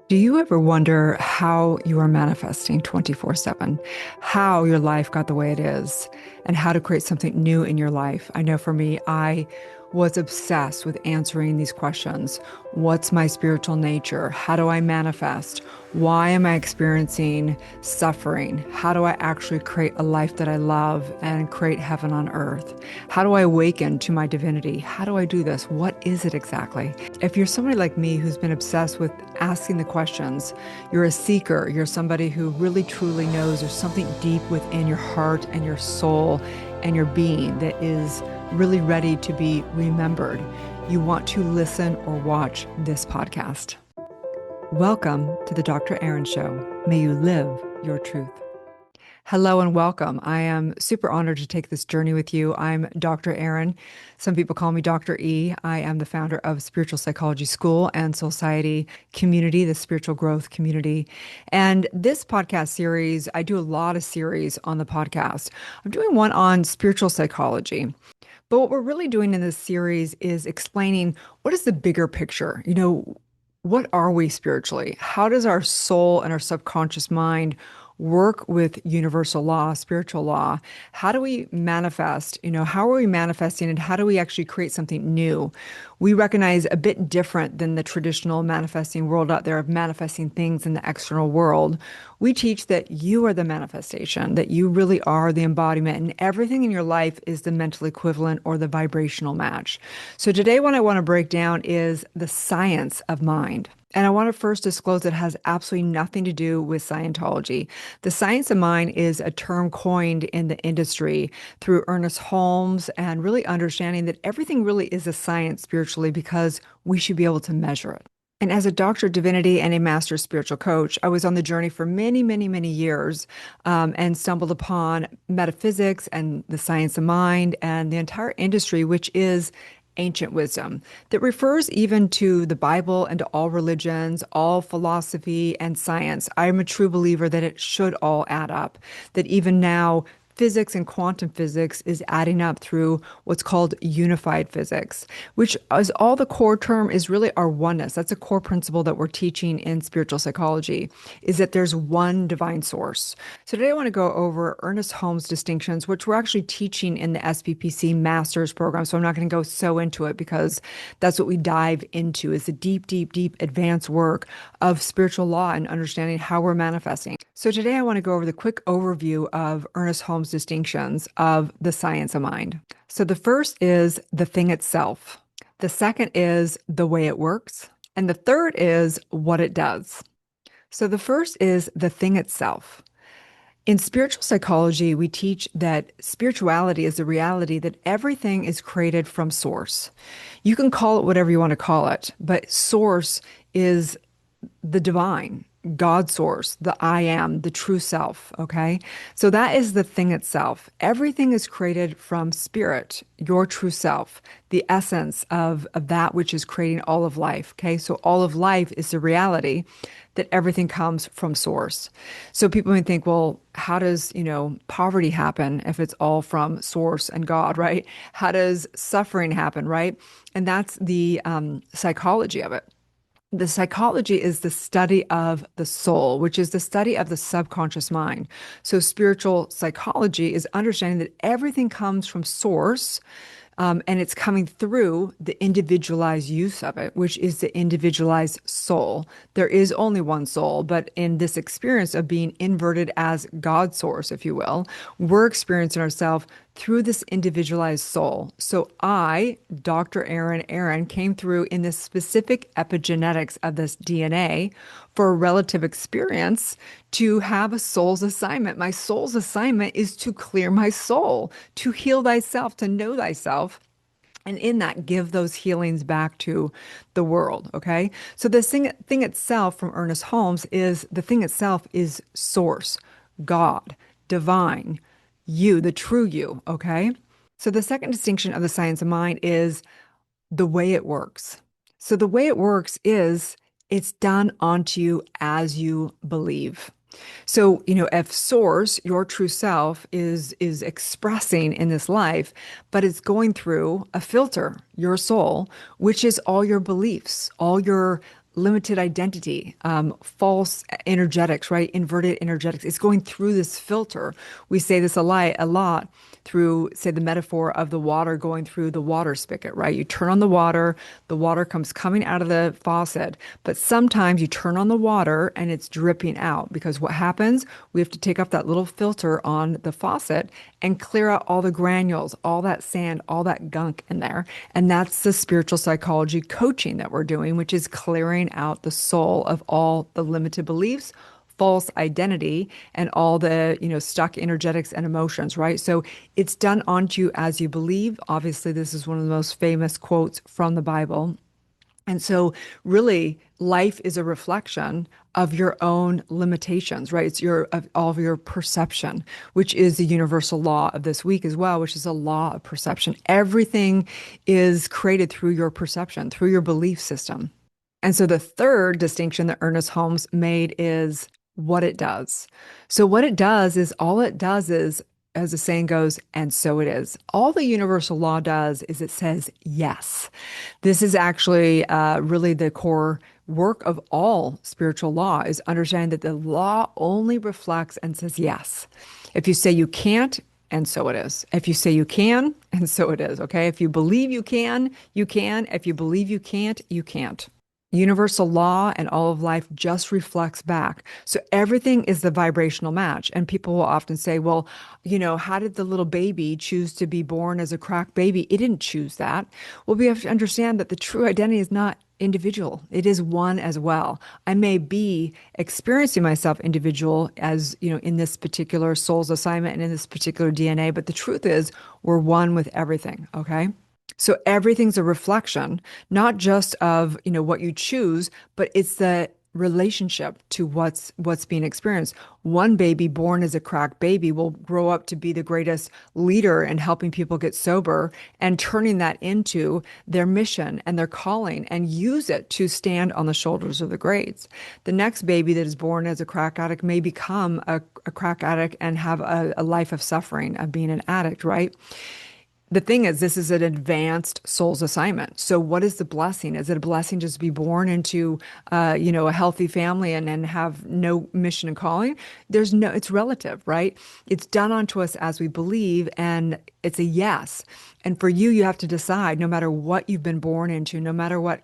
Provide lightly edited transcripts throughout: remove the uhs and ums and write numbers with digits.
Do you ever wonder how you are manifesting 24/7, how your life got the way it is, and how to create something new in your life? I know for me, I was obsessed with answering these questions. What's my spiritual nature? How do I manifest? Why am I experiencing suffering? How do I actually create a life that I love and create heaven on earth? How do I awaken to my divinity? How do I do this? What is it exactly? If you're somebody like me who's been obsessed with asking the questions, you're a seeker, you're somebody who really truly knows there's something deep within your heart and your soul and your being that is really ready to be remembered, you want to listen or watch this podcast. Welcome to the Dr. Erin Show. May you live your truth. Hello and welcome. I am super honored to take this journey with you. I'm Dr. Erin. Some people call me Dr. E. I am the founder of Spiritual Psychology School and Soulciété community, the spiritual growth community. And this podcast series, I do a lot of series on the podcast. I'm doing one on spiritual psychology. But what we're really doing in this series is explaining what is the bigger picture? What are we spiritually? How does our soul and our subconscious mind work with universal law, spiritual law? How do we manifest? How are we manifesting and how do we actually create something new? We recognize a bit different than the traditional manifesting world out there of manifesting things in the external world. We teach that you are the manifestation, that you really are the embodiment, and everything in your life is the mental equivalent or the vibrational match. So today, what I want to break down is the science of mind. And I want to first disclose it has absolutely nothing to do with Scientology. The science of mind is a term coined in the industry through Ernest Holmes and really understanding that everything really is a science spiritually because we should be able to measure it. And as a Doctor of Divinity and a Master Spiritual Coach, I was on the journey for many, many, many years and stumbled upon metaphysics and the science of mind and the entire industry, which is ancient wisdom that refers even to the Bible and to all religions, all philosophy and science. I'm a true believer that it should all add up, that even now, physics and quantum physics is adding up through what's called unified physics, which is all the core term is really our oneness. That's a core principle that we're teaching in spiritual psychology, is that there's one divine source. So today I want to go over Ernest Holmes' distinctions, which we're actually teaching in the SPPC Master's program. So I'm not going to go so into it because that's what we dive into is the deep, deep, deep advanced work of spiritual law and understanding how we're manifesting. So today I want to go over the quick overview of Ernest Holmes' distinctions of the science of mind. So the first is the thing itself. The second is the way it works. And the third is what it does. So the first is the thing itself. In spiritual psychology, we teach that spirituality is the reality that everything is created from source. You can call it whatever you want to call it, but source is the divine, God source, the I am, the true self. Okay. So that is the thing itself. Everything is created from spirit, your true self, the essence of that which is creating all of life. Okay. So all of life is the reality that everything comes from source. So people may think, well, how does, poverty happen if it's all from source and God, right? How does suffering happen, right? And that's the psychology of it. The psychology is the study of the soul, which is the study of the subconscious mind. So spiritual psychology is understanding that everything comes from source, and it's coming through the individualized use of it, which is the individualized soul. There is only one soul, but in this experience of being inverted as God's source, if you will, we're experiencing ourselves through this individualized soul. So I, Dr. Erin, came through in this specific epigenetics of this DNA for a relative experience to have a soul's assignment. My soul's assignment is to clear my soul, to heal thyself, to know thyself. And in that, give those healings back to the world. Okay. So the thing itself from Ernest Holmes is the thing itself is source, God, divine, you, the true you. Okay. So the second distinction of the science of mind is the way it works. So the way it works is it's done onto you as you believe. So, if source, your true self is expressing in this life, but it's going through a filter, your soul, which is all your beliefs, all your limited identity, false energetics, right? Inverted energetics. It's going through this filter. We say this a lot through, say, the metaphor of the water going through the water spigot, right? You turn on the water comes coming out of the faucet, but sometimes you turn on the water and it's dripping out because what happens? We have to take off that little filter on the faucet and clear out all the granules, all that sand, all that gunk in there. And that's the spiritual psychology coaching that we're doing, which is clearing out the soul of all the limited beliefs, false identity, and all the, stuck energetics and emotions, right? So it's done onto you as you believe. Obviously, this is one of the most famous quotes from the Bible. And so really life is a reflection of your own limitations, right? It's of all of your perception, which is the universal law of this week as well, which is a law of perception. Everything is created through your perception, through your belief system. And so the third distinction that Ernest Holmes made is what it does. So what it does is all it does is, as the saying goes, and so it is. All the universal law does is it says yes. This is actually really the core work of all spiritual law is understanding that the law only reflects and says yes. If you say you can't, and so it is. If you say you can, and so it is, okay? If you believe you can, you can. If you believe you can't, you can't. Universal law and all of life just reflects back. So everything is the vibrational match. And people will often say, well, how did the little baby choose to be born as a cracked baby? It didn't choose that. Well, we have to understand that the true identity is not individual. It is one as well. I may be experiencing myself individual as, in this particular soul's assignment and in this particular DNA, but the truth is we're one with everything, okay? So everything's a reflection, not just of, what you choose, but it's the relationship to what's being experienced. One baby born as a cracked baby will grow up to be the greatest leader in helping people get sober and turning that into their mission and their calling and use it to stand on the shoulders of the greats. The next baby that is born as a crack addict may become a crack addict and have a life of suffering of being an addict, right? The thing is, this is an advanced soul's assignment. So what is the blessing? Is it a blessing just to be born into, a healthy family and have no mission and calling? It's relative, right? It's done unto us as we believe, and it's a yes. And for you, you have to decide, no matter what you've been born into, no matter what,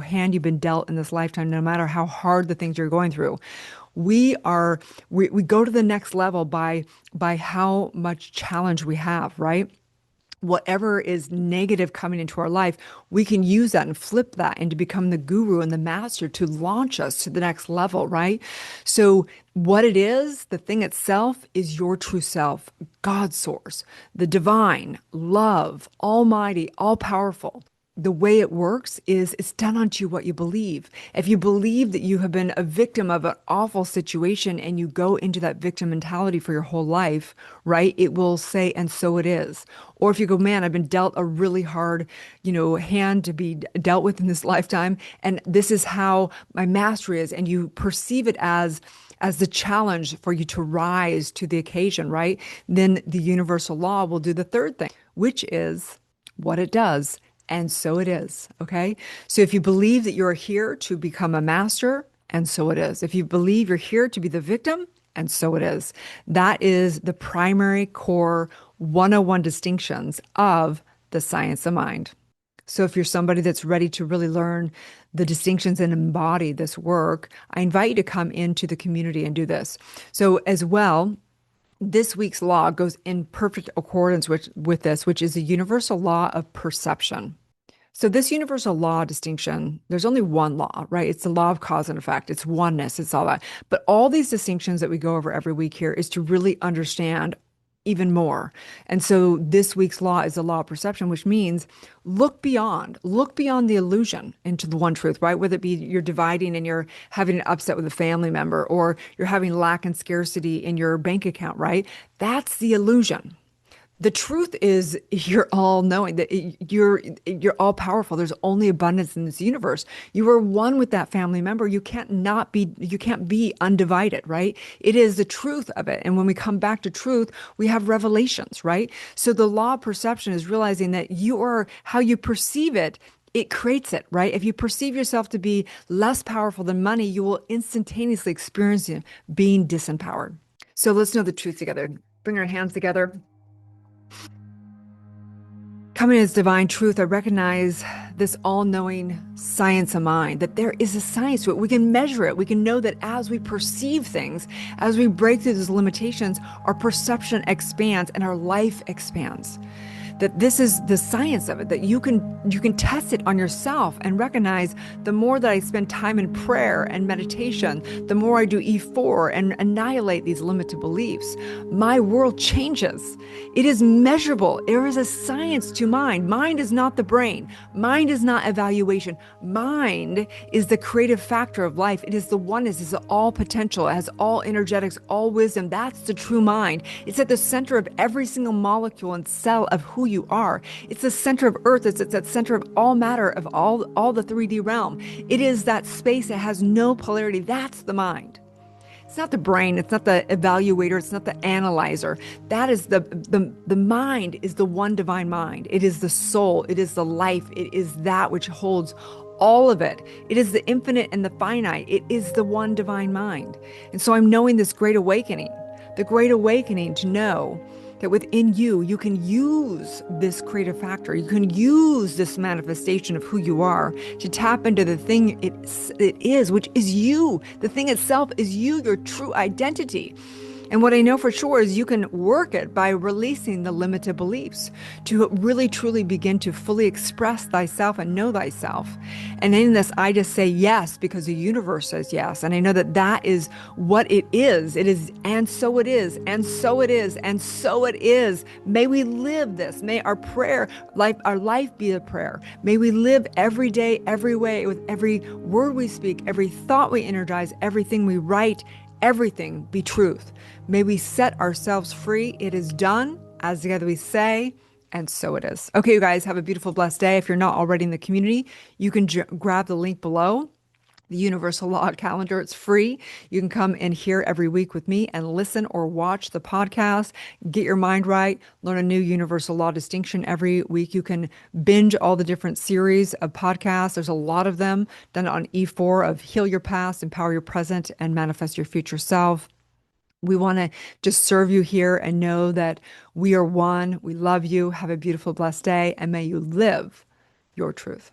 hand you've been dealt in this lifetime, no matter how hard the things you're going through, we go to the next level by how much challenge we have, right? Whatever is negative coming into our life, we can use that and flip that and to become the guru and the master to launch us to the next level, right? So what it is, the thing itself is your true self, God's source, the divine, love, almighty, all powerful. The way it works is it's done unto you what you believe. If you believe that you have been a victim of an awful situation and you go into that victim mentality for your whole life, right? It will say, and so it is. Or if you go, man, I've been dealt a really hard, hand to be dealt with in this lifetime, and this is how my mastery is, and you perceive it as the challenge for you to rise to the occasion, right? Then the universal law will do the third thing, which is what it does. And so it is, okay? So if you believe that you're here to become a master, and so it is. If you believe you're here to be the victim, and so it is. That is the primary core 101 distinctions of the science of mind. So if you're somebody that's ready to really learn the distinctions and embody this work, I invite you to come into the community and do this. So as well, this week's law goes in perfect accordance with this, which is the universal law of perception. So this universal law distinction, there's only one law, right? It's the law of cause and effect. It's oneness. It's all that. But all these distinctions that we go over every week here is to really understand even more. And so this week's law is the law of perception, which means look beyond the illusion into the one truth, right? Whether it be you're dividing and you're having an upset with a family member, or you're having lack and scarcity in your bank account, right? That's the illusion. The truth is you're all knowing that you're all powerful. There's only abundance in this universe. You are one with that family member. You can't be undivided, right? It is the truth of it. And when we come back to truth, we have revelations, right? So the law of perception is realizing that how you perceive it it creates it, right? If you perceive yourself to be less powerful than money, you will instantaneously experience being disempowered. So let's know the truth together. Bring our hands together. Coming as divine truth, I recognize this all-knowing science of mind, that there is a science to it. We can measure it. We can know that as we perceive things, as we break through those limitations, our perception expands and our life expands. That this is the science of it, that you can test it on yourself and recognize the more that I spend time in prayer and meditation, the more I do E4 and annihilate these limited beliefs, my world changes. It is measurable. There is a science to mind. Mind is not the brain. Mind is not evaluation. Mind is the creative factor of life. It is the oneness. It's all potential. It has all energetics, all wisdom. That's the true mind. It's at the center of every single molecule and cell of who you are. It's the center of Earth. It's at the center of all matter, of all the 3D realm. It is that space that has no polarity. That's the mind. It's not the brain. It's not the evaluator. It's not the analyzer. That is the mind is the one divine mind. It is the soul. It is the life. It is that which holds all of it. It is the infinite and the finite. It is the one divine mind. And so I'm knowing this great awakening, the great awakening to know that within you, you can use this creative factor. You can use this manifestation of who you are to tap into the thing it is, which is you. The thing itself is you, your true identity. And what I know for sure is you can work it by releasing the limited beliefs to really truly begin to fully express thyself and know thyself. And in this, I just say yes because the universe says yes. And I know that that is what it is. It is, and so it is, and so it is, and so it is. May we live this. May our prayer, our life be a prayer. May we live every day, every way, with every word we speak, every thought we energize, everything we write, everything be truth. May we set ourselves free. It is done, as together we say, and so it is. Okay, you guys, have a beautiful, blessed day. If you're not already in the community, you can grab the link below, the Universal Law Calendar. It's free. You can come in here every week with me and listen or watch the podcast, get your mind right, learn a new universal law distinction every week. You can binge all the different series of podcasts. There's a lot of them done on E4 of Heal Your Past, Empower Your Present, and Manifest Your Future Self. We want to just serve you here and know that we are one. We love you. Have a beautiful, blessed day, and may you live your truth.